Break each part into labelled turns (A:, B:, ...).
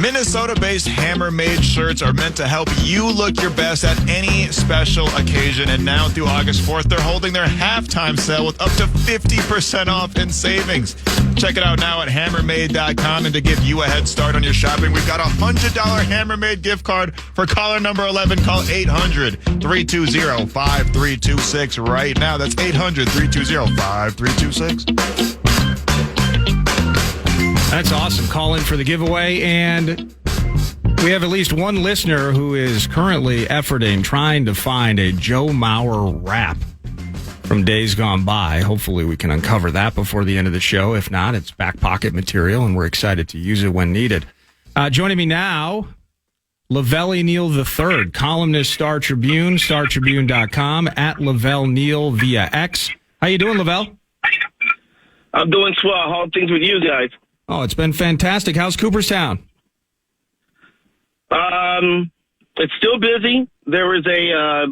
A: Minnesota-based Hammer-Made shirts are meant to help you look your best at any special occasion. And now through August 4th, they're holding their halftime sale with up to 50% off in savings. Check it out now at hammermade.com. And to give you a head start on your shopping, we've got a $100 Hammer-Made gift card for caller number 11. Call 800-320-5326 right now. That's 800-320-5326.
B: That's awesome. Call in for the giveaway, and we have at least one listener who is currently trying to find a Joe Mauer rap from days gone by. Hopefully we can uncover that before the end of the show. If not, it's back pocket material, and we're excited to use it when needed. Joining me now, Lavelle Neal III, columnist, Star Tribune, StarTribune.com, at Lavelle Neal via X. How you doing, Lavelle?
C: I'm doing swell. How are things with you guys?
B: Oh, it's been fantastic. How's Cooperstown?
C: It's still busy. There was a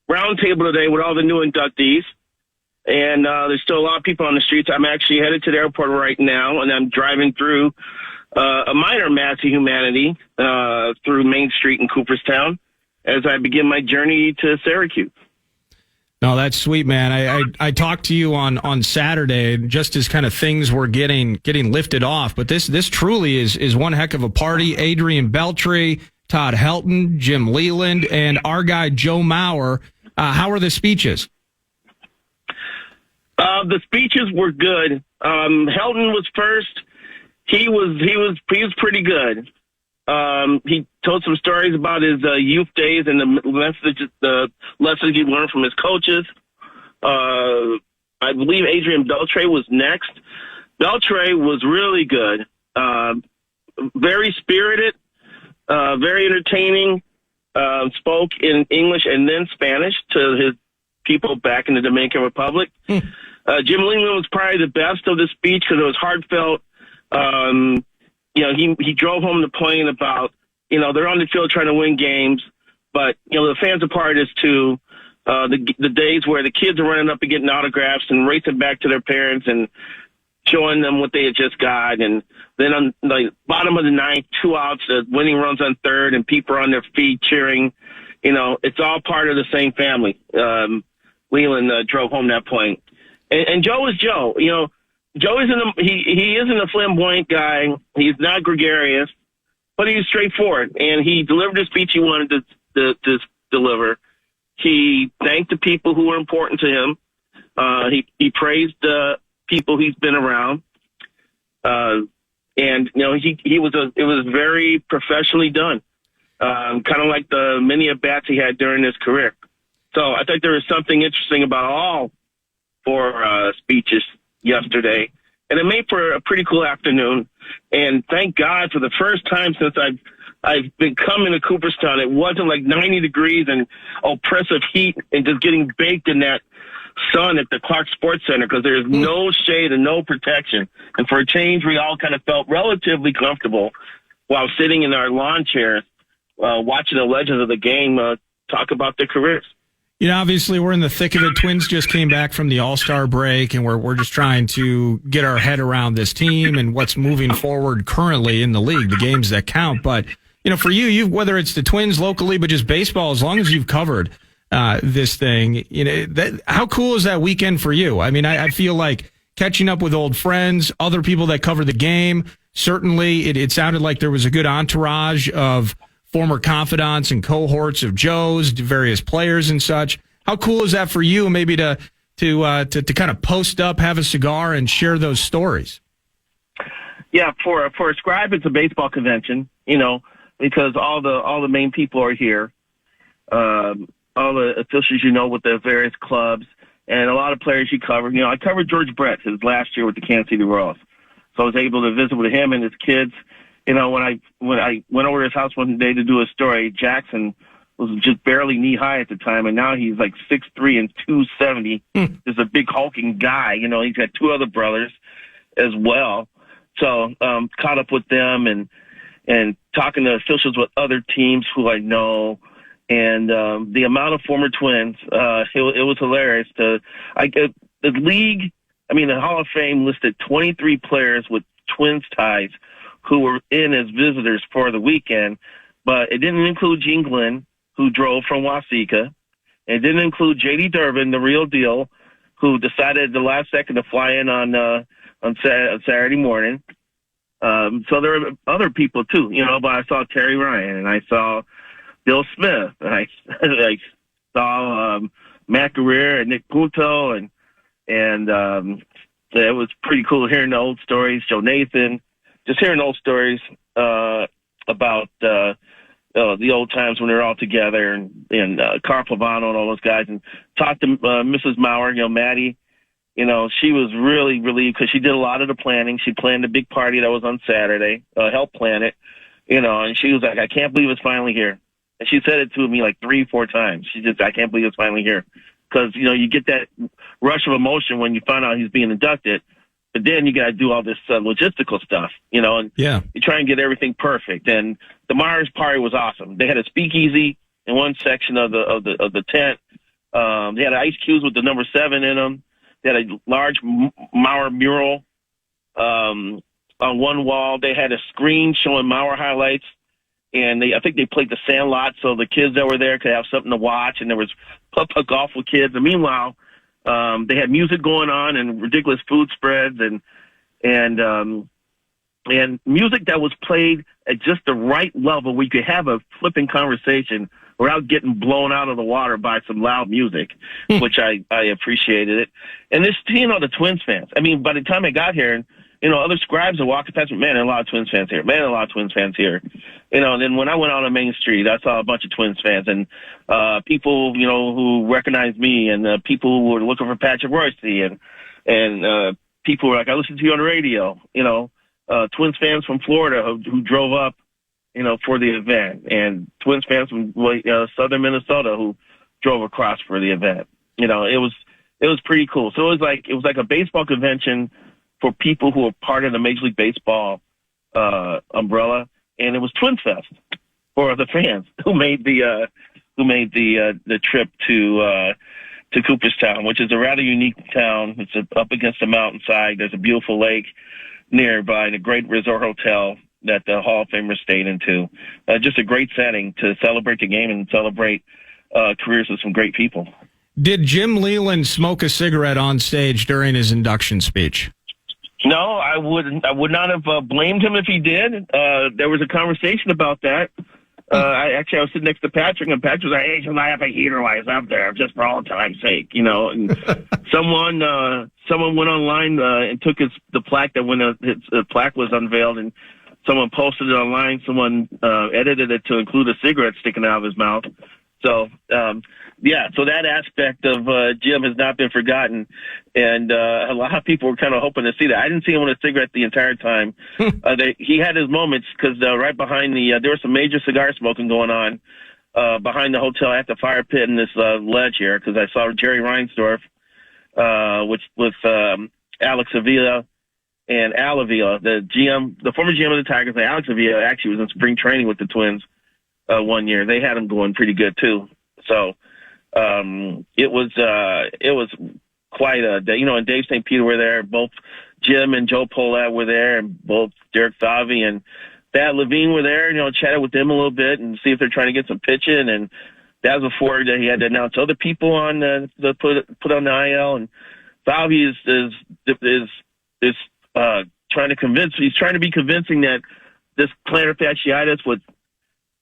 C: round table today with all the new inductees, and there's still a lot of people on the streets. I'm actually headed to the airport right now, and I'm driving through a minor mass of humanity through Main Street in Cooperstown as I begin my journey to Syracuse.
B: No, that's sweet, man. I talked to you on Saturday just as kind of things were getting lifted off, but this truly is one heck of a party. Adrian Beltre, Todd Helton, Jim Leland, and our guy Joe Mauer. How are the speeches?
C: The speeches were good. Helton was first. He was pretty good. He told some stories about his youth days and the lessons he learned from his coaches. I believe Adrian Beltre was next. Beltre was really good. Very spirited, very entertaining, spoke in English and then Spanish to his people back in the Dominican Republic. Jim Leland was probably the best of the speech because it was heartfelt. He drove home the point about, they're on the field trying to win games, but, the fans are part of this too. The days where the kids are running up and getting autographs and racing back to their parents and showing them what they had just got. And then on the bottom of the ninth, 2 outs, the winning runs on third, and people are on their feet cheering. It's all part of the same family. Leland drove home that point. And Joe is Joe. Joe he isn't a flamboyant guy. He's not gregarious, but he's straightforward. And he delivered the speech he wanted to deliver. He thanked the people who were important to him. He praised the people he's been around. And it was very professionally done. Kind of like the many at-bats he had during his career. So I think there was something interesting about all 4 speeches yesterday, and it made for a pretty cool afternoon. And thank God for the first time since I've been coming to Cooperstown, it wasn't like 90 degrees and oppressive heat and just getting baked in that sun at the Clark Sports Center because there's no shade and no protection. And for a change, we all kind of felt relatively comfortable while sitting in our lawn chairs watching the legends of the game talk about their careers.
B: Obviously we're in the thick of it. Twins just came back from the All-Star break, and we're just trying to get our head around this team and what's moving forward currently in the league, the games that count. But, for you, whether it's the Twins locally, but just baseball, as long as you've covered this thing, how cool is that weekend for you? I mean, I feel like catching up with old friends, other people that cover the game. Certainly it sounded like there was a good entourage of former confidants and cohorts of Joe's, various players and such. How cool is that for you, maybe to kind of post up, have a cigar, and share those stories?
C: Yeah, for a Scribe, it's a baseball convention, because all the main people are here, all the officials with the various clubs, and a lot of players you cover. I covered George Brett his last year with the Kansas City Royals, so I was able to visit with him and his kids. When I went over to his house one day to do a story, Jackson was just barely knee high at the time, and now he's like 6'3" and 270. Just a big hulking guy. He's got 2 other brothers as well. So caught up with them and talking to officials with other teams who I know, and the amount of former Twins, it was hilarious. The league, the Hall of Fame listed 23 players with Twins ties who were in as visitors for the weekend, but it didn't include Gene Glenn, who drove from Waseca. It didn't include J.D. Durbin, the real deal, who decided at the last second to fly in on Saturday morning. So there were other people too, but I saw Terry Ryan and I saw Bill Smith and I saw Matt Guerrero and Nick Punto and it was pretty cool hearing the old stories. Joe Nathan, just hearing old stories about the old times when they were all together, and Carl Pavano and all those guys, and talked to Mrs. Maurer, Maddie. She was really relieved because she did a lot of the planning. She planned a big party that was on Saturday, helped plan it, and she was like, I can't believe it's finally here. And she said it to me like 3-4 times. She just, I can't believe it's finally here. Because, you get that rush of emotion when you find out he's being inducted, but then you got to do all this logistical stuff, and you try and get everything perfect. And the Myers party was awesome. They had a speakeasy in one section of the tent. They had ice cubes with the number 7 in them. They had a large Maurer mural on one wall. They had a screen showing Maurer highlights, and I think they played the Sandlot so the kids that were there could have something to watch. And there was putt-putt golf with kids. And meanwhile, they had music going on and ridiculous food spreads and music that was played at just the right level where you could have a flipping conversation without getting blown out of the water by some loud music, which I appreciated it. And this, the Twins fans. I mean, by the time I got here, other scribes are walking past me, man, there are a lot of Twins fans here. Man, there are a lot of Twins fans here. And then when I went out on Main Street, I saw a bunch of Twins fans and people, who recognized me, and people who were looking for Patrick Royce, and people were like, I listened to you on the radio, Twins fans from Florida who drove up, for the event, and Twins fans from southern Minnesota who drove across for the event. It was pretty cool. So it was like a baseball convention for people who are part of the Major League Baseball umbrella, and it was Twins Fest for the fans who made the trip to Cooperstown, which is a rather unique town. It's up against a mountainside. There's a beautiful lake nearby, and a great resort hotel that the Hall of Famers stayed into. Just a great setting to celebrate the game and celebrate careers of some great people.
B: Did Jim Leland smoke a cigarette on stage during his induction speech?
C: No, I would not have blamed him if he did. There was a conversation about that. I was sitting next to Patrick, and Patrick was like, hey, should I have a heater while he's up there, just for all time's sake, And someone went online and took the plaque that when his plaque was unveiled, and someone posted it online. Someone edited it to include a cigarette sticking out of his mouth. So, so that aspect of Jim has not been forgotten, and a lot of people were kind of hoping to see that. I didn't see him with a cigarette the entire time. He had his moments because right behind there was some major cigar smoking going on behind the hotel at the fire pit in this ledge here, because I saw Jerry Reinsdorf with Alex Avila and Al Avila, the former GM of the Tigers. And Alex Avila actually was in spring training with the Twins one year. They had him going pretty good too. So it was quite a day. And Dave St. Peter were there. Both Jim and Joe Polat were there, and both Derek Thavi and Thad Levine were there. Chatted with them a little bit and see if they're trying to get some pitching. And that was before he had to announce other people on the put on the IL. And Thavi is trying to convince. He's trying to be convincing that this plantar fasciitis with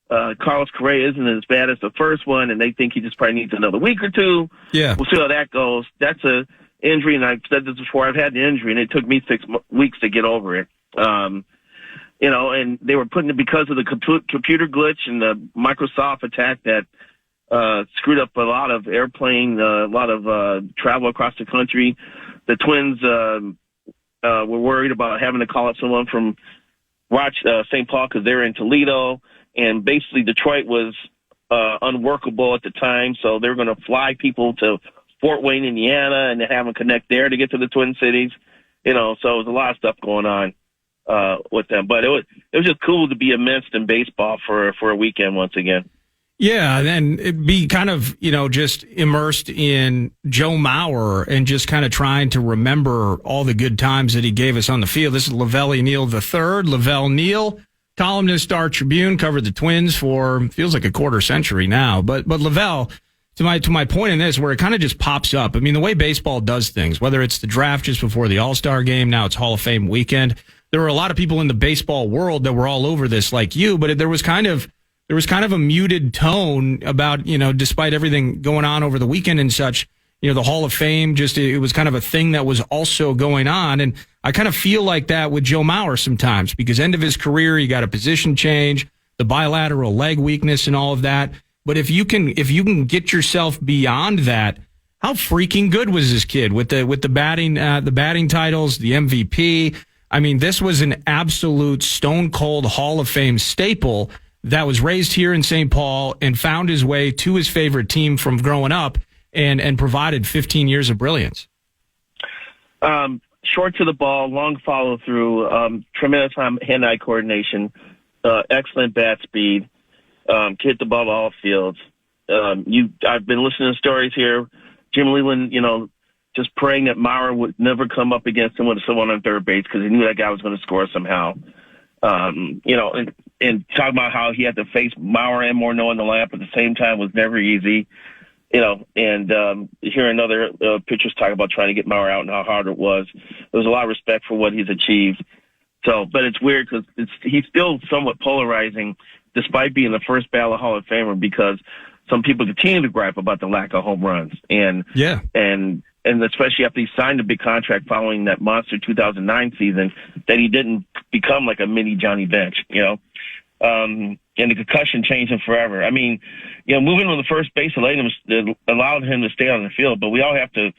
C: Carlos Correa isn't as bad as the first one, and they think he just probably needs another week or two. Yeah, we'll see how that goes. That's a injury, and I've said this before. I've had the injury, and it took me 6 weeks to get over it. And they were putting it because of the computer glitch and the Microsoft attack that screwed up a lot of airplane, a lot of travel across the country. The Twins were worried about having to call up someone from St. Paul because they were in Toledo. And basically, Detroit was unworkable at the time, so they were going to fly people to Fort Wayne, Indiana, and then have them connect there to get to the Twin Cities. So it was a lot of stuff going on with them. But it was just cool to be immersed in baseball for a weekend once again.
B: Yeah, and then it'd be kind of, just immersed in Joe Mauer and just kind of trying to remember all the good times that he gave us on the field. This is Lavelle Neal III. Lavelle Neal, columnist, Star Tribune, covered the Twins for feels like a quarter century now. But Lavelle, to my point in this, where it kind of just pops up. I mean, the way baseball does things, whether it's the draft just before the All-Star game, now it's Hall of Fame weekend. There were a lot of people in the baseball world that were all over this like you, but there was kind of a muted tone about, despite everything going on over the weekend and such, the Hall of Fame, it was kind of a thing that was also going on. And I kind of feel like that with Joe Mauer sometimes, because end of his career, he got a position change, the bilateral leg weakness and all of that. But if you can get yourself beyond that, how freaking good was this kid with the batting titles, the MVP? I mean, this was an absolute stone cold Hall of Fame staple that was raised here in St. Paul and found his way to his favorite team from growing up and provided 15 years of brilliance.
C: Short to the ball, long follow through, tremendous hand-eye coordination, excellent bat speed, hit the ball to all fields. I've been listening to stories here. Jim Leland, just praying that Mauer would never come up against him with someone on third base because he knew that guy was going to score somehow. And talking about how he had to face Mauer and Morneau in the lineup at the same time was never easy, and hearing other pitchers talk about trying to get Mauer out and how hard it was. There was a lot of respect for what he's achieved. So, but it's weird because he's still somewhat polarizing despite being the first ballot Hall of Famer, because some people continue to gripe about the lack of home runs. And especially after he signed a big contract following that monster 2009 season, that he didn't become like a mini Johnny Bench, and the concussion changed him forever. I mean, moving to the first base allowed him to stay on the field, but we all have to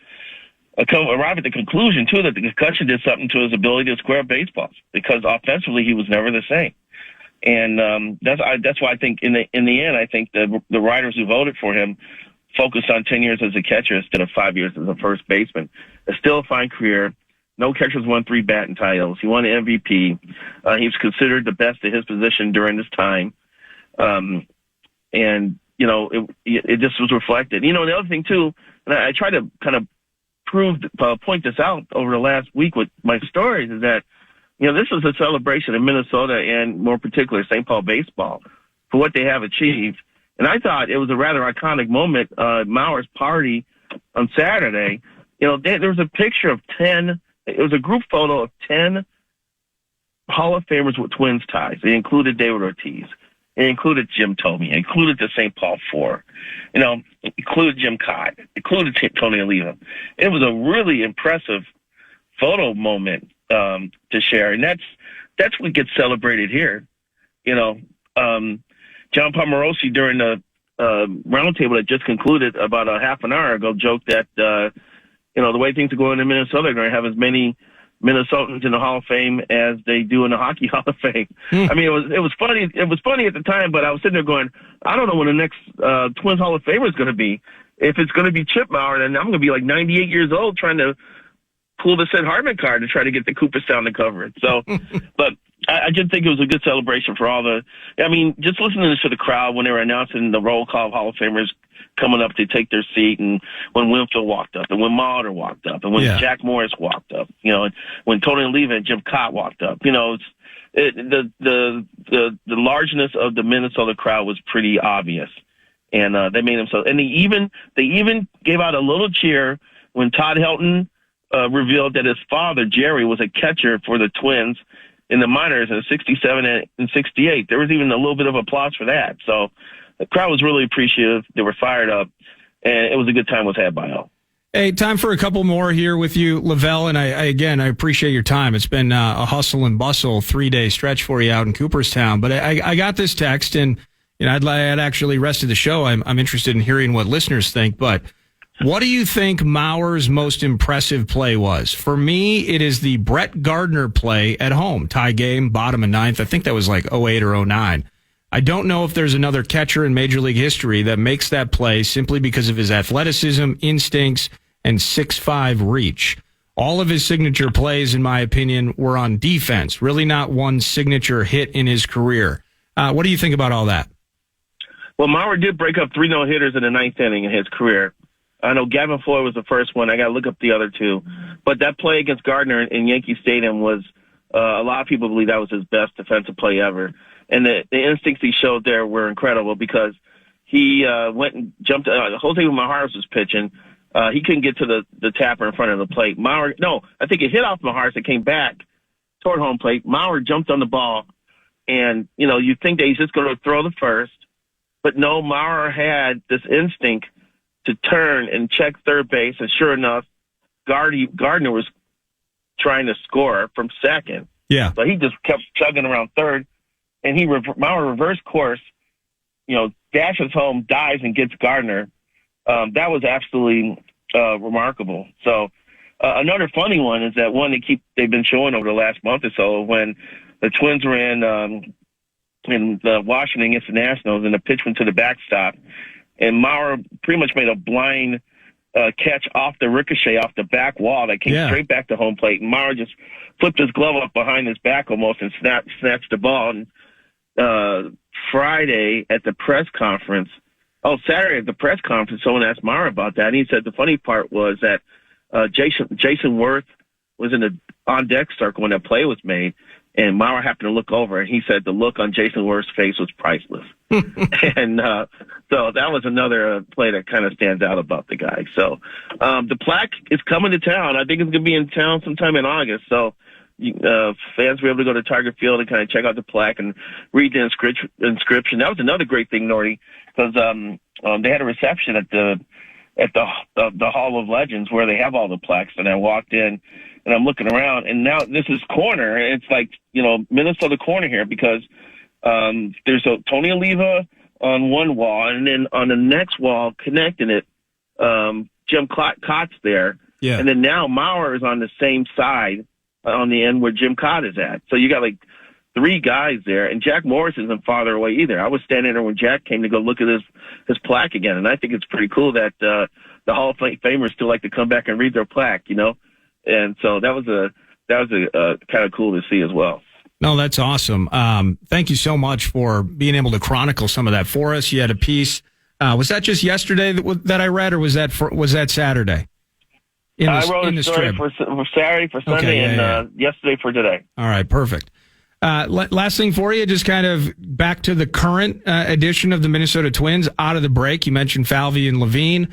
C: arrive at the conclusion, too, that the concussion did something to his ability to square baseballs, because offensively he was never the same. And that's why I think in the end, I think the writers who voted for him focused on 10 years as a catcher instead of 5 years as a first baseman. It's still a fine career. No catchers won 3 batting titles. He won the MVP. He was considered the best at his position during this time. It just was reflected. The other thing, too, and I try to kind of point this out over the last week with my stories, is that, this is a celebration in Minnesota and more particularly St. Paul baseball for what they have achieved. And I thought it was a rather iconic moment, Mauer's party on Saturday. There was a picture of 10, it was a group photo of 10 Hall of Famers with Twins ties. They included David Ortiz. It included Jim Thome. It included the St. Paul Four. Included Jim Cott. Included Tony Oliva. It was a really impressive photo moment to share, and that's what gets celebrated here. John Pomerosi during the roundtable that just concluded about a half an hour ago joked that the way things are going in Minnesota, they're going to have as many Minnesotans in the Hall of Fame as they do in the Hockey Hall of Fame. I mean, it was funny. It was funny at the time, but I was sitting there going, I don't know when the next Twins Hall of Famer is going to be. If it's going to be Chip Mauer, then I'm going to be like 98 years old trying to pull the Sid Hartman card to try to get the Cooperstown to cover it. So, but I did think it was a good celebration for all just listening to the crowd when they were announcing the roll call of Hall of Famers coming up to take their seat, and when Winfield walked up, and when Mauer walked up, and when Jack Morris walked up, and when Tony Oliva and Jim Cott walked up, the largeness of the Minnesota crowd was pretty obvious, and they made themselves. And they even gave out a little cheer when Todd Helton revealed that his father Jerry was a catcher for the Twins in the minors in 67 and 68. There was even a little bit of applause for that. So the crowd was really appreciative. They were fired up, and it was a good time was had by all.
B: Hey, time for a couple more here with you, Lavelle, and I appreciate your time. It's been a hustle and bustle 3-day stretch for you out in Cooperstown, but I got this text, and I'd actually rest of the show. I'm interested in hearing what listeners think, but what do you think Mauer's most impressive play was? For me, it is the Brett Gardner play at home. Tie game, bottom of ninth. I think that was like 08 or 09. I don't know if there's another catcher in Major League history that makes that play simply because of his athleticism, instincts, and 6'5" reach. All of his signature plays, in my opinion, were on defense. Really not one signature hit in his career. What do you think about all that?
C: Well, Maurer did break up 3 no-hitters in the 9th inning in his career. I know Gavin Floyd was the first one. I got to look up the other 2. But that play against Gardner in Yankee Stadium was a lot of people believe that was his best defensive play ever. And the instincts he showed there were incredible because he went and jumped. Jose Majares was pitching. He couldn't get to the tapper in front of the plate. I think it hit off Majares and came back toward home plate. Maurer jumped on the ball. And, you think that he's just going to throw the first. But no, Maurer had this instinct to turn and check third base. And sure enough, Gardner was trying to score from second.
B: Yeah.
C: So he just kept chugging around third. And Maurer reversed course, dashes home, dives, and gets Gardner. That was absolutely remarkable. So another funny one is that one they've been showing over the last month or so when the Twins were in Washington against the Nationals, and the pitch went to the backstop, and Maurer pretty much made a blind catch off the ricochet off the back wall that came straight back to home plate, and Maurer just flipped his glove up behind his back almost and snatched the ball. And Saturday at the press conference, someone asked Maurer about that, and he said the funny part was that Jason Worth was in the on-deck circle when that play was made, and Maurer happened to look over, and he said the look on Jason Worth's face was priceless. And so that was another play that kind of stands out about the guy. So the plaque is coming to town. I think it's going to be in town sometime in August. So fans will be able to go to Target Field and kind of check out the plaque and read the inscription. That was another great thing, Nordy, because they had a reception at the Hall of Legends where they have all the plaques. And I walked in, and I'm looking around, and now this is corner. It's like, Minnesota corner here because there's a Tony Oliva on one wall, and then on the next wall connecting it, Jim Cott's there. Yeah. And then now Maurer is on the same side on the end where Jim Cott is at. So you got like 3 guys there, and Jack Morris isn't farther away either. I was standing there when Jack came to go look at his plaque again, and I think it's pretty cool that the Hall of Famers still like to come back and read their plaque, And so that was a kind of cool to see as well.
B: No, that's awesome. Thank you so much for being able to chronicle some of that for us. You had a piece. Was that just yesterday that I read, or was that Saturday?
C: I wrote a story for Saturday, for Sunday, and yesterday for today. All
B: right, perfect. Last thing for you, just kind of back to the current edition of the Minnesota Twins out of the break. You mentioned Falvey and Levine.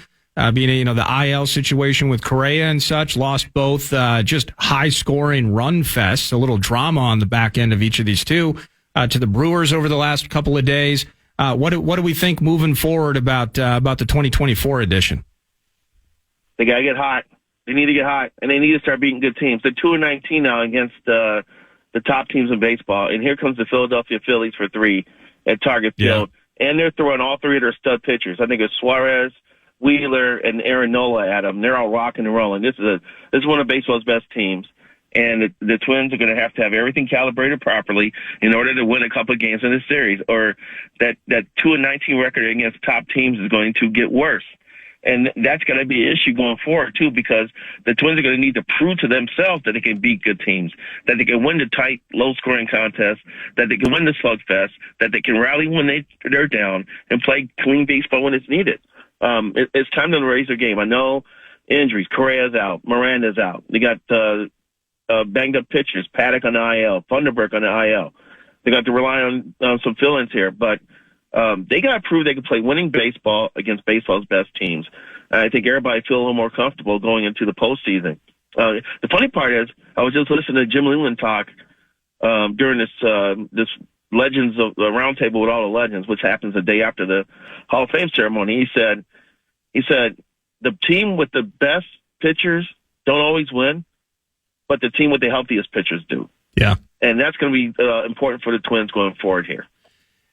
B: Being the IL situation with Correa and such, lost both just high-scoring run fests, a little drama on the back end of each of these two, to the Brewers over the last couple of days. What do we think moving forward about the 2024 edition?
C: They got to get hot. They need to get hot, and they need to start beating good teams. They're 2-19 now against the top teams in baseball, and here comes the Philadelphia Phillies for 3 at Target Field, and they're throwing all 3 of their stud pitchers. I think it's Suarez, Wheeler, and Aaron Nola at them. They're all rocking and rolling. This is one of baseball's best teams, and the Twins are going to have everything calibrated properly in order to win a couple of games in this series, or that 2-19 record against top teams is going to get worse. And that's going to be an issue going forward, too, because the Twins are going to need to prove to themselves that they can beat good teams, that they can win the tight, low-scoring contests, that they can win the slugfest, that they can rally when they're down and play clean baseball when it's needed. It's time to raise their game. I know injuries. Correa's out. Miranda's out. They got banged-up pitchers. Paddock on the IL. Funderburk on the IL. They got to rely on some fill-ins here, but they got to prove they can play winning baseball against baseball's best teams. And I think everybody feel a little more comfortable going into the postseason. The funny part is, I was just listening to Jim Leyland talk during this Legends of the Roundtable with all the legends, which happens the day after the Hall of Fame ceremony. He said the team with the best pitchers don't always win, but the team with the healthiest pitchers do.
B: Yeah,
C: and that's going to be important for the Twins going forward here.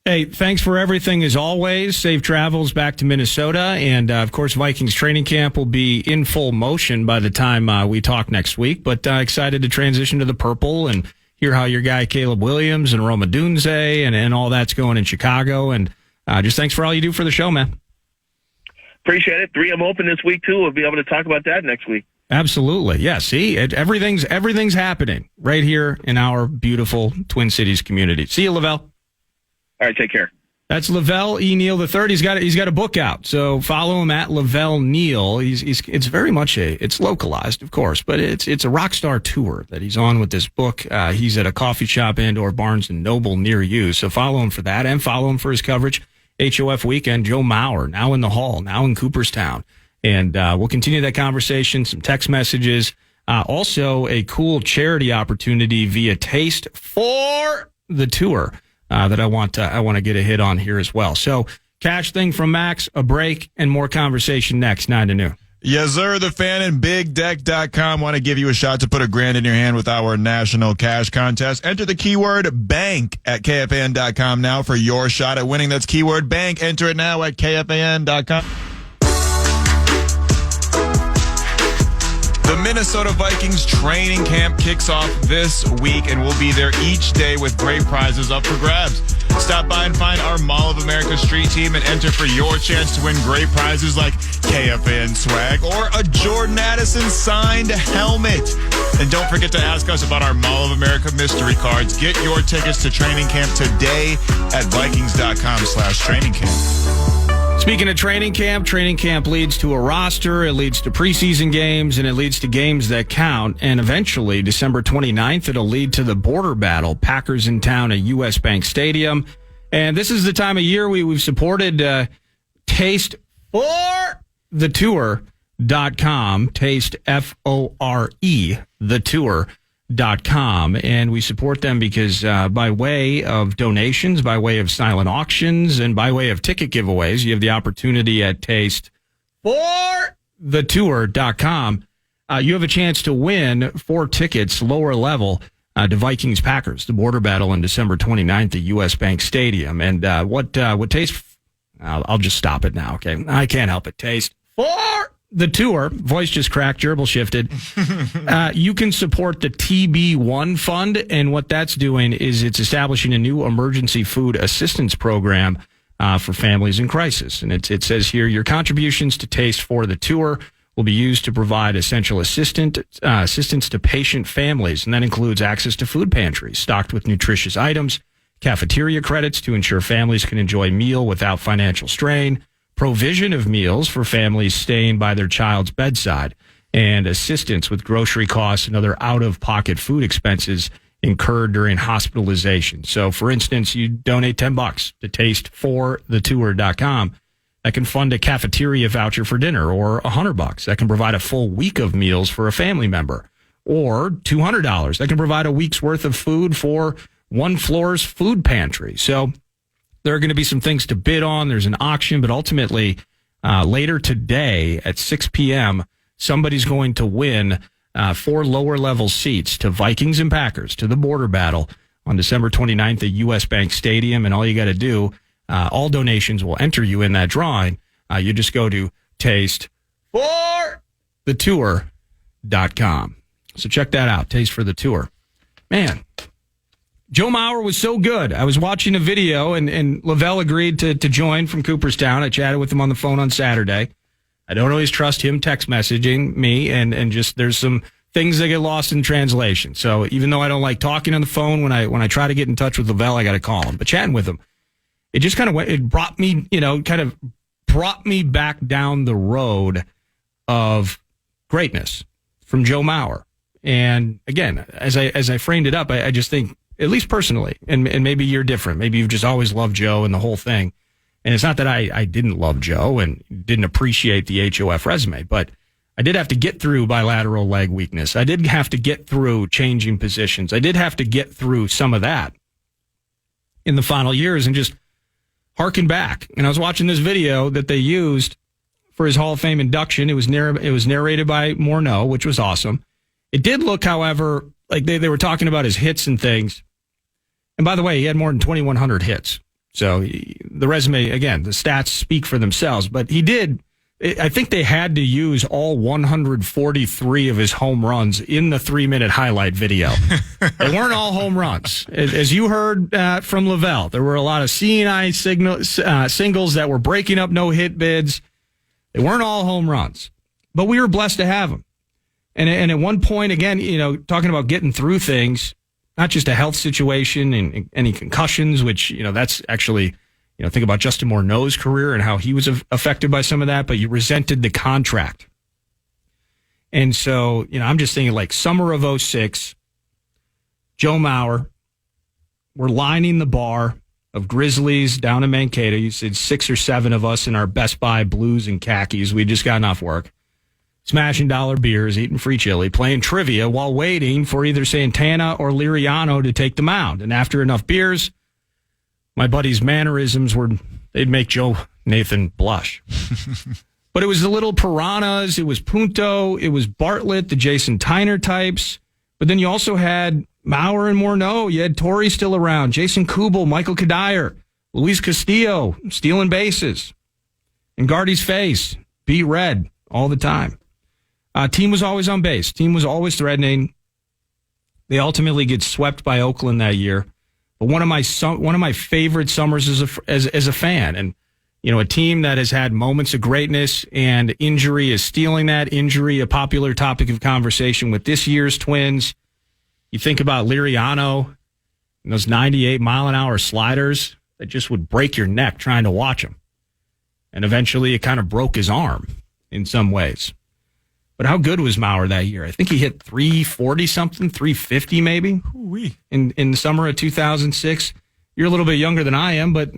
B: Hey, thanks for everything as always. Safe travels back to Minnesota. And, of course, Vikings training camp will be in full motion by the time we talk next week. But excited to transition to the purple and hear how your guy Caleb Williams and Roma Dunze and all that's going in Chicago. And just thanks for all you do for the show, man.
C: Appreciate it. 3M Open this week, too. We'll be able to talk about that next week.
B: Absolutely. Yeah, see, everything's happening right here in our beautiful Twin Cities community. See you, Lavelle.
C: All right, take care.
B: That's Lavelle E. Neal III. He's got a book out, so follow him at Lavelle Neal. It's very much it's localized, of course, but it's a rock star tour that he's on with this book. He's at a coffee shop and/or Barnes and Noble near you, so follow him for that, and follow him for his coverage. HOF Weekend. Joe Mauer now in the Hall, now in Cooperstown, and we'll continue that conversation. Some text messages, also a cool charity opportunity via Taste for the Tour. That I want to get a hit on here as well. So, cash thing from Max, a break, and more conversation next, 9 to noon.
A: Yes, sir. The Fan and BigDeck.com want to give you a shot to put a $1,000 in your hand with our national cash contest. Enter the keyword BANK at KFAN.com now for your shot at winning. That's keyword BANK. Enter it now at KFAN.com. The Minnesota Vikings training camp kicks off this week, and we'll be there each day with great prizes up for grabs. Stop by and find our Mall of America street team and enter for your chance to win great prizes like KFAN swag or a Jordan Addison signed helmet. And don't forget to ask us about our Mall of America mystery cards. Get your tickets to training camp today at Vikings.com/training camp.
B: Speaking of training camp leads to a roster, it leads to preseason games, and it leads to games that count. And eventually, December 29th, it'll lead to the border battle, Packers in town at U.S. Bank Stadium. And this is the time of year we've supported Taste for the Tour.com, Taste, F-O-R-E, the Tour.com. And we support them because by way of donations, by way of silent auctions, and by way of ticket giveaways, you have the opportunity at Taste for the Tour.com. You have a chance to win 4 tickets, lower level, to Vikings Packers, the border battle on December 29th at U.S. Bank Stadium. And what Taste, I'll just stop it now, okay? I can't help it. Taste for the Tour, voice just cracked, gerbil shifted. You can support the TB1 Fund, and what that's doing is it's establishing a new emergency food assistance program for families in crisis. And it says here, your contributions to Taste for the Tour will be used to provide essential assistance to patient families, and that includes access to food pantries stocked with nutritious items, cafeteria credits to ensure families can enjoy a meal without financial strain, provision of meals for families staying by their child's bedside, and assistance with grocery costs and other out-of-pocket food expenses incurred during hospitalization. So, for instance, you donate $10 to tasteforthetour.com. That can fund a cafeteria voucher for dinner, or $100 that can provide a full week of meals for a family member, or $200 that can provide a week's worth of food for one floor's food pantry. So, there are going to be some things to bid on. There's an auction, but ultimately, later today at 6 p.m., somebody's going to win 4 lower-level seats to Vikings and Packers, to the border battle on December 29th at U.S. Bank Stadium. And all you got to do, all donations will enter you in that drawing. You just go to tasteforthetour.com. So check that out, Taste for the Tour. Man, Joe Mauer was so good. I was watching a video, and Lavelle agreed to join from Cooperstown. I chatted with him on the phone on Saturday. I don't always trust him text messaging me, and just there's some things that get lost in translation. So even though I don't like talking on the phone, when I try to get in touch with Lavelle, I got to call him. But chatting with him, it just kind of brought me back down the road of greatness from Joe Mauer. And again, as I framed it up, I just think, at least personally, and maybe you're different. Maybe you've just always loved Joe and the whole thing. And it's not that I didn't love Joe and didn't appreciate the HOF resume, but I did have to get through bilateral leg weakness. I did have to get through changing positions. I did have to get through some of that in the final years and just harken back. And I was watching this video that they used for his Hall of Fame induction. It was narrated by Nordo, which was awesome. It did look, however, like they were talking about his hits and things. And by the way, he had more than 2,100 hits. So the resume, again, the stats speak for themselves. But he did, I think they had to use all 143 of his home runs in the 3-minute highlight video. They weren't all home runs. As you heard from Lavelle, there were a lot of seeing-eye singles that were breaking up no-hit bids. They weren't all home runs. But we were blessed to have them. And at one point, again, talking about getting through things, not just a health situation and any concussions, which, that's actually, Think about Justin Morneau's career and how he was affected by some of that, but you resented the contract. And so, I'm just thinking like summer of 2006, Joe Mauer, we're lining the bar of Grizzlies down in Mankato. You said 6 or 7 of us in our Best Buy blues and khakis. We'd just gotten off work. Smashing dollar beers, eating free chili, playing trivia while waiting for either Santana or Liriano to take the mound. And after enough beers, my buddy's mannerisms they'd make Joe Nathan blush. But it was the little piranhas, it was Punto, it was Bartlett, the Jason Tyner types. But then you also had Mauer and Morneau. You had Torrey still around, Jason Kubel, Michael Kadire, Luis Castillo, stealing bases. And Gardy's face, beat red all the time. Team was always on base. Team was always threatening. They ultimately get swept by Oakland that year. But one of my favorite summers as a fan, and a team that has had moments of greatness, and injury is stealing that. Injury, a popular topic of conversation with this year's Twins. You think about Liriano and those 98-mile-an-hour sliders that just would break your neck trying to watch them. And eventually it kind of broke his arm in some ways. But how good was Mauer that year? I think he hit 340-something, 350 maybe, in the summer of 2006. You're a little bit younger than I am, but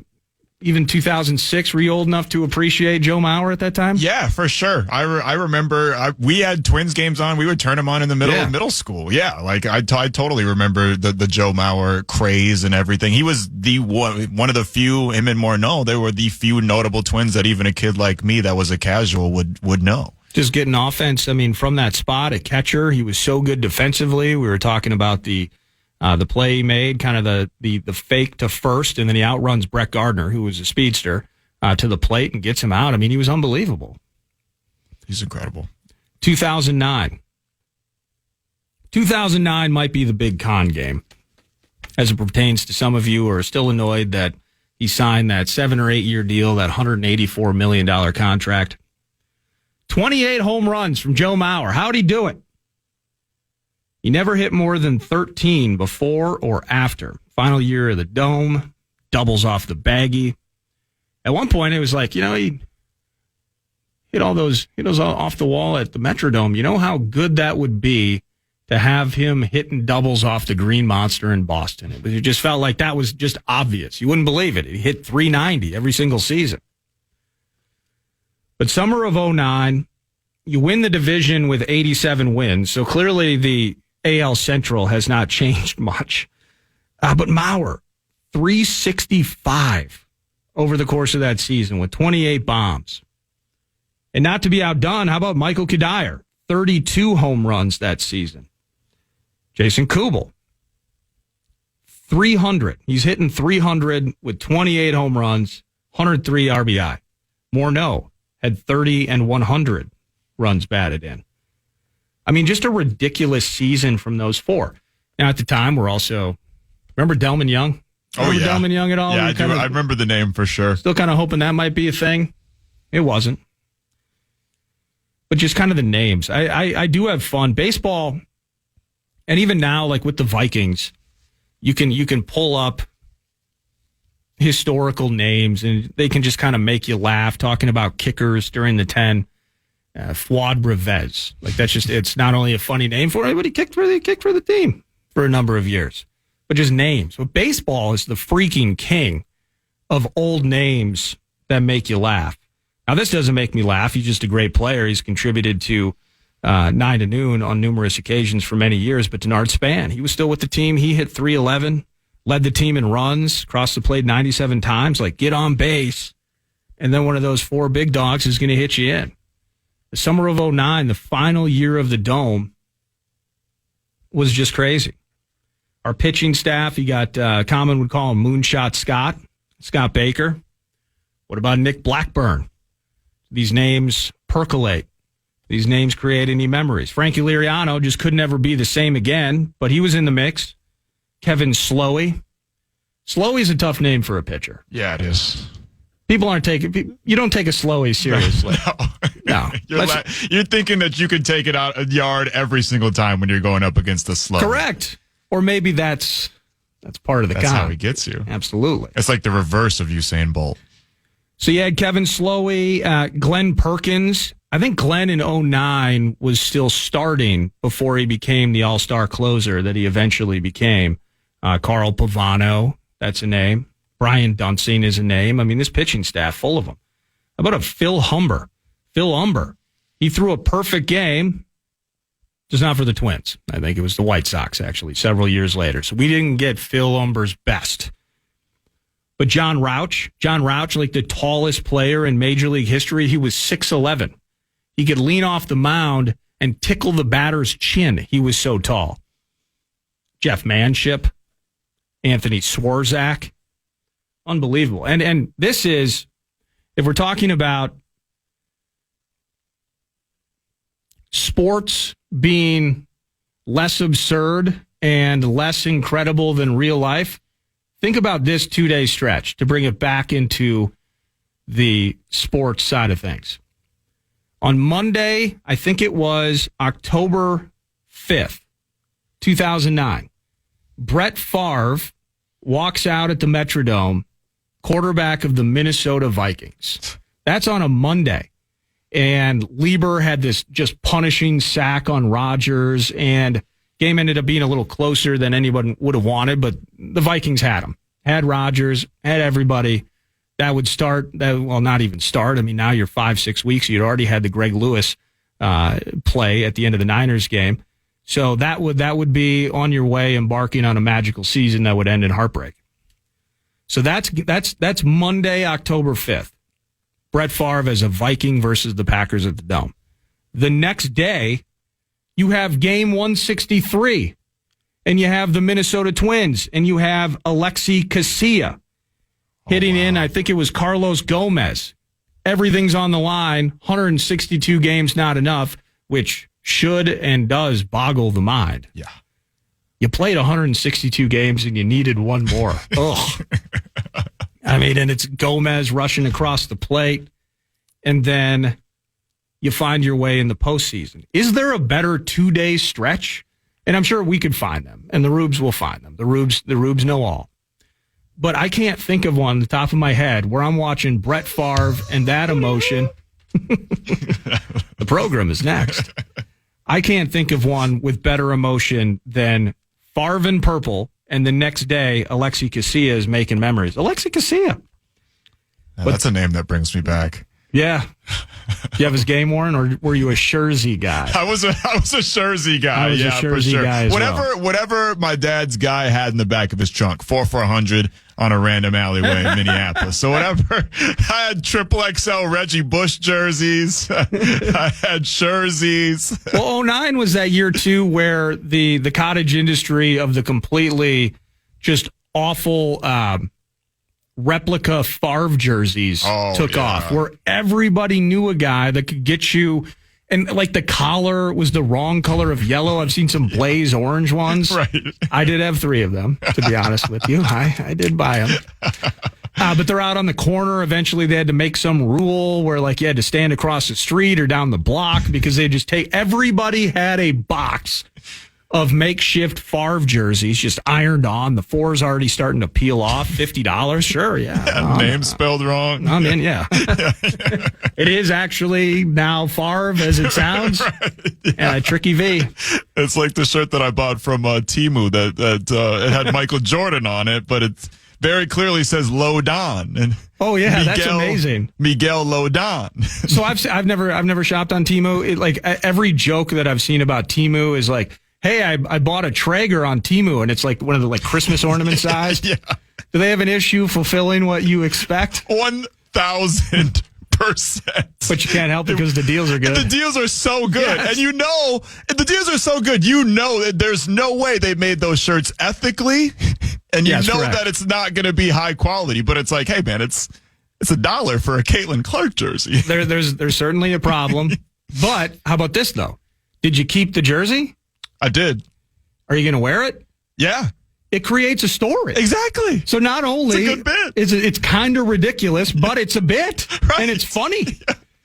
B: even 2006, were you old enough to appreciate Joe Mauer at that time?
A: Yeah, for sure. I remember we had Twins games on. We would turn them on in the middle of middle school. Yeah, like I totally remember the Joe Mauer craze and everything. He was one of the few, him and Morneau, they were the few notable Twins that even a kid like me that was a casual would know.
B: Just getting offense, from that spot at catcher, he was so good defensively. We were talking about the play he made, kind of the fake to first, and then he outruns Brett Gardner, who was a speedster, to the plate and gets him out. He was unbelievable.
A: He's incredible.
B: 2009. 2009 might be the big con game, as it pertains to some of you who are still annoyed that he signed that 7 or 8 year deal, that $184 million contract. 28 home runs from Joe Mauer. How'd he do it? He never hit more than 13 before or after. Final year of the Dome, doubles off the baggie. At one point, it was like, he hit all those off the wall at the Metrodome. You know how good that would be to have him hitting doubles off the Green Monster in Boston. It just felt like that was just obvious. You wouldn't believe it. He hit 390 every single season. But summer of 2009, you win the division with 87 wins. So clearly the AL Central has not changed much. But Mauer, 365 over the course of that season with 28 bombs. And not to be outdone, how about Michael Kadire? 32 home runs that season. Jason Kubel, 300. He's hitting 300 with 28 home runs, 103 RBI. Morneau had 30 and 100 runs batted in. Just a ridiculous season from those four. Now, at the time, we're also... Remember Delman Young? Remember Delman Young at all?
A: Yeah, I do. I remember the name for sure.
B: Still kind of hoping that might be a thing. It wasn't. But just kind of the names. I do have fun. Baseball, and even now, like with the Vikings, you can pull up historical names, and they can just kind of make you laugh, talking about kickers during the 10. Fuad Revez. It's not only a funny name for it, but he kicked for the team for a number of years. But just names. But baseball is the freaking king of old names that make you laugh. Now, this doesn't make me laugh. He's just a great player. He's contributed to 9 to Noon on numerous occasions for many years. But Denard Span, he was still with the team. He hit 311, led the team in runs, crossed the plate 97 times. Get on base, and then one of those 4 big dogs is going to hit you in. The summer of 2009, the final year of the Dome, was just crazy. Our pitching staff, you got, Common would call him Moonshot Scott Baker. What about Nick Blackburn? These names percolate. These names create any memories. Frankie Liriano just could never be the same again, but he was in the mix. Kevin Slowey. Slowey's a tough name for a pitcher.
A: Yeah, it is.
B: People aren't taking... You don't take a Slowey seriously. No.
A: You're thinking that you could take it out a yard every single time when you're going up against the Slowey.
B: Correct. Or maybe that's That's part of the
A: That's
B: con.
A: how he gets you.
B: Absolutely.
A: It's like the reverse of Usain Bolt.
B: So you had Kevin Slowey, Glenn Perkins. I think Glenn in 2009 was still starting before he became the all-star closer that he eventually became. Carl Pavano, that's a name. Brian Dunsing is a name. I mean, this pitching staff, full of them. How about a Phil Humber? Phil Humber. He threw a perfect game, just not for the Twins. I think it was the White Sox, actually, several years later. So we didn't get Phil Humber's best. But John Rauch, like the tallest player in Major League history, he was 6'11". He could lean off the mound and tickle the batter's chin. He was so tall. Jeff Manship, Anthony Swarzak. Unbelievable. And this is, if we're talking about sports being less absurd and less incredible than real life, think about this 2-day stretch to bring it back into the sports side of things. On Monday, I think it was October 5th, 2009, Brett Favre walks out at the Metrodome, quarterback of the Minnesota Vikings. That's on a Monday. And Lieber had this just punishing sack on Rodgers, and game ended up being a little closer than anyone would have wanted, but the Vikings had him. Had Rodgers, had everybody. That would start, well, not even start. I mean, now you're 5-6 weeks. You'd already had the Greg Lewis play at the end of the Niners game. So that would be on your way, embarking on a magical season that would end in heartbreak. So that's Monday, October 5th. Brett Favre as a Viking versus the Packers at the Dome. The next day, you have game 163, and you have the Minnesota Twins, and you have Alexi Casilla hitting in, I think it was Carlos Gomez. Everything's on the line. 162 games, not enough, which should and does boggle the mind.
A: Yeah.
B: You played 162 games and you needed one more. Ugh. I mean, and it's Gomez rushing across the plate, and then you find your way in the postseason. Is there a better 2-day stretch? And I'm sure we could find them, and the Rubes will find them. The Rubes know all. But I can't think of one on the top of my head where I'm watching Brett Favre and that emotion. The program is next. I can't think of one with better emotion than Favre in purple, and the next day, Alexi Casilla is making memories. Alexi Casilla.
A: That's a name that brings me back.
B: Yeah. Do you have his game worn, or were you a Scherzy guy?
A: I was a Scherzy guy.
B: I was a Scherzy
A: for sure.
B: guy as well.
A: Whatever my dad's guy had in the back of his trunk, 400 on a random alleyway in Minneapolis. So whatever, I had triple XL Reggie Bush jerseys. I had Scherzies.
B: Well, 2009 was that year too, where the cottage industry of the completely just awful replica Favre jerseys took off, where everybody knew a guy that could get you. And like the collar was the wrong color of yellow. I've seen some blaze orange ones.
A: Right.
B: I did have 3 of them, to be honest with you. I did buy them. But they're out on the corner. Eventually they had to make some rule where like you had to stand across the street or down the block because they just everybody had a box of makeshift Favre jerseys just ironed on. The 4's already starting to peel off. $50. Sure. Yeah.
A: Name spelled wrong.
B: I'm in. Yeah. It is actually now Favre as it sounds. Right, yeah. Tricky V.
A: It's like the shirt that I bought from Temu that it had Michael Jordan on it, but it very clearly says Lodon. And
B: oh yeah, that's amazing.
A: Miguel Lodon.
B: So I've never shopped on Temu. Like every joke that I've seen about Temu is like, hey, I bought a Traeger on Temu, and it's like one of the like Christmas ornament size. Yeah. Do they have an issue fulfilling what you expect?
A: 1,000%.
B: But you can't help it because the deals are good.
A: And the deals are so good.
B: Yes.
A: And the deals are so good, that there's no way they made those shirts ethically. And correct. That it's not going to be high quality. But it's like, hey, man, it's $1 for a Caitlin Clark jersey.
B: There's certainly a problem. But how about this, though? Did you keep the jersey?
A: I did.
B: Are you going to wear it?
A: Yeah.
B: It creates a story.
A: Exactly.
B: So not only
A: it's a good bit.
B: It's kind of ridiculous, but it's a bit. Right. And it's funny.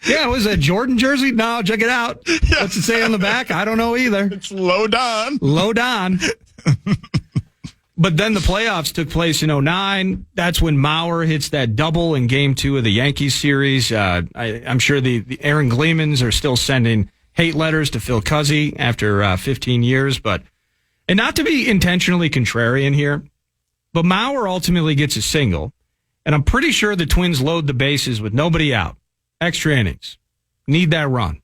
B: Yeah, it was a Jordan jersey. No, check it out. Yeah. What's it say on the back? I don't know either.
A: It's Lodon.
B: Lodon. But then the playoffs took place in 2009. That's when Mauer hits that double in Game 2 of the Yankees series. I'm sure the Aaron Gleemans are still sending hate letters to Phil Cuzzy after 15 years. And not to be intentionally contrarian here, but Mauer ultimately gets a single. And I'm pretty sure the Twins load the bases with nobody out. Extra innings. Need that run.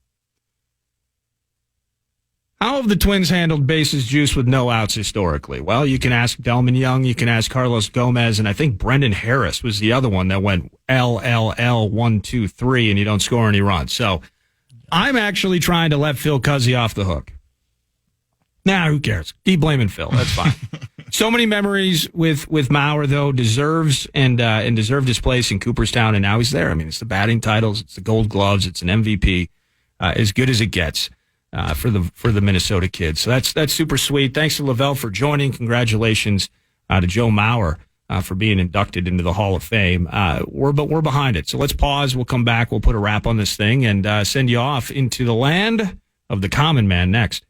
B: How have the Twins handled bases juice with no outs historically? Well, you can ask Delman Young, you can ask Carlos Gomez, and I think Brendan Harris was the other one that went LLL 1, 2, 3, and you don't score any runs. So I'm actually trying to let Phil Cuzzy off the hook. Nah, who cares? Keep blaming Phil. That's fine. So many memories with Mauer, though, deserved his place in Cooperstown, and now he's there. I mean, it's the batting titles, it's the Gold Gloves, it's an MVP, as good as it gets for the Minnesota kids. So that's super sweet. Thanks to Lavelle for joining. Congratulations to Joe Mauer for being inducted into the Hall of Fame. We're behind it. So let's pause. We'll come back. We'll put a wrap on this thing and send you off into the land of the common man next.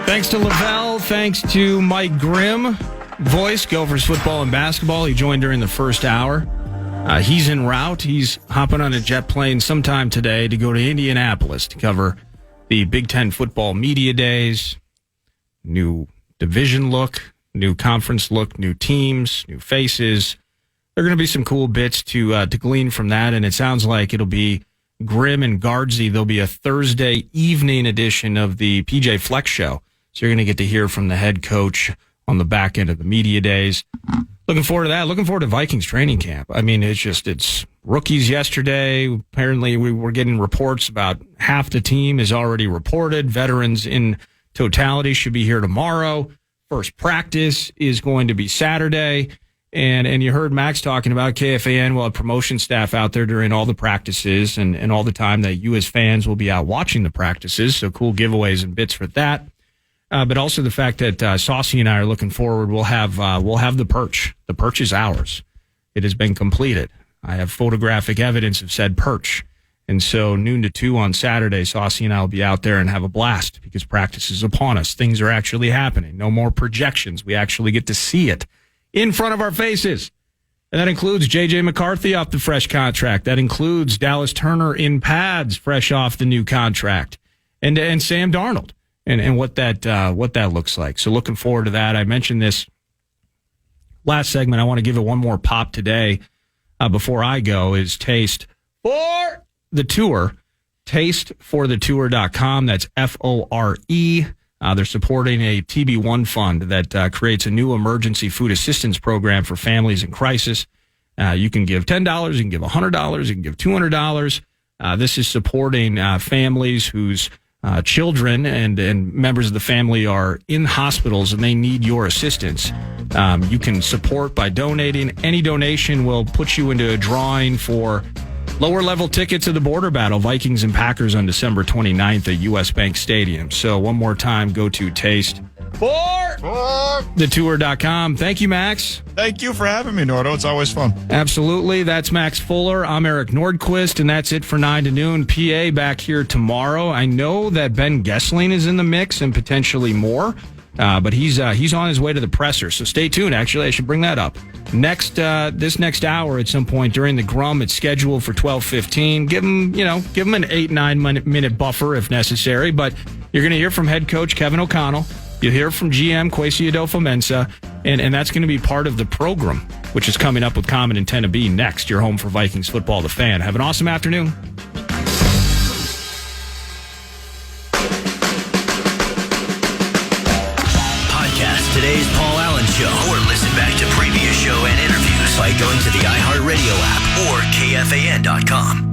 B: Thanks to Lavelle. Thanks to Mike Grimm, voice, Gophers football and basketball. He joined during the first hour. He's en route. He's hopping on a jet plane sometime today to go to Indianapolis to cover the Big Ten football media days. New division look, new conference look, new teams, new faces. There are going to be some cool bits to glean from that, and it sounds like it'll be Grimm and Guardsy. There'll be a Thursday evening edition of the PJ Flex Show. So you're going to get to hear from the head coach on the back end of the media days. Looking forward to that. Looking forward to Vikings training camp. I mean, it's rookies yesterday. Apparently, we were getting reports about half the team is already reported. Veterans in totality should be here tomorrow. First practice is going to be Saturday. And you heard Max talking about KFAN. We'll have promotion staff out there during all the practices and all the time that you as fans will be out watching the practices. So cool giveaways and bits for that. But also the fact that Saucy and I are looking forward. We'll have the perch. The perch is ours. It has been completed. I have photographic evidence of said perch. And so noon to 2 on Saturday, Saucy and I will be out there and have a blast because practice is upon us. Things are actually happening. No more projections. We actually get to see it in front of our faces. And that includes J.J. McCarthy off the fresh contract. That includes Dallas Turner in pads fresh off the new contract. And Sam Darnold. And what that looks like. So looking forward to that. I mentioned this last segment. I want to give it one more pop today before I go is Taste for the Tour. TasteForTheTour.com. That's FORE. They're supporting a TB1 fund that creates a new emergency food assistance program for families in crisis. You can give $10, you can give $100, you can give $200. This is supporting families whose children and members of the family are in hospitals and they need your assistance. You can support by donating. Any donation will put you into a drawing for lower level tickets to the border battle, Vikings and Packers on December 29th at US Bank Stadium. So one more time, go to TasteForTheTour.com. Thank you, Max.
A: Thank you for having me, Nordo. It's always fun.
B: Absolutely. That's Max Fuller. I'm Eric Nordquist, and that's it for 9 to noon. PA back here tomorrow. I know that Ben Gessling is in the mix and potentially more, but he's on his way to the presser. So stay tuned. Actually, I should bring that up. This next hour at some point during the Grum, it's scheduled for 12:15. Give him an 8-9 minute buffer if necessary. But you're going to hear from head coach Kevin O'Connell. You'll hear from GM Kwesi Adolfo-Mensah, and that's going to be part of the program, which is coming up with Common and Tennessee next. Your home for Vikings football, The Fan. Have an awesome afternoon.
D: Podcast today's Paul Allen Show, or listen back to previous show and interviews by going to the iHeartRadio app or KFAN.com.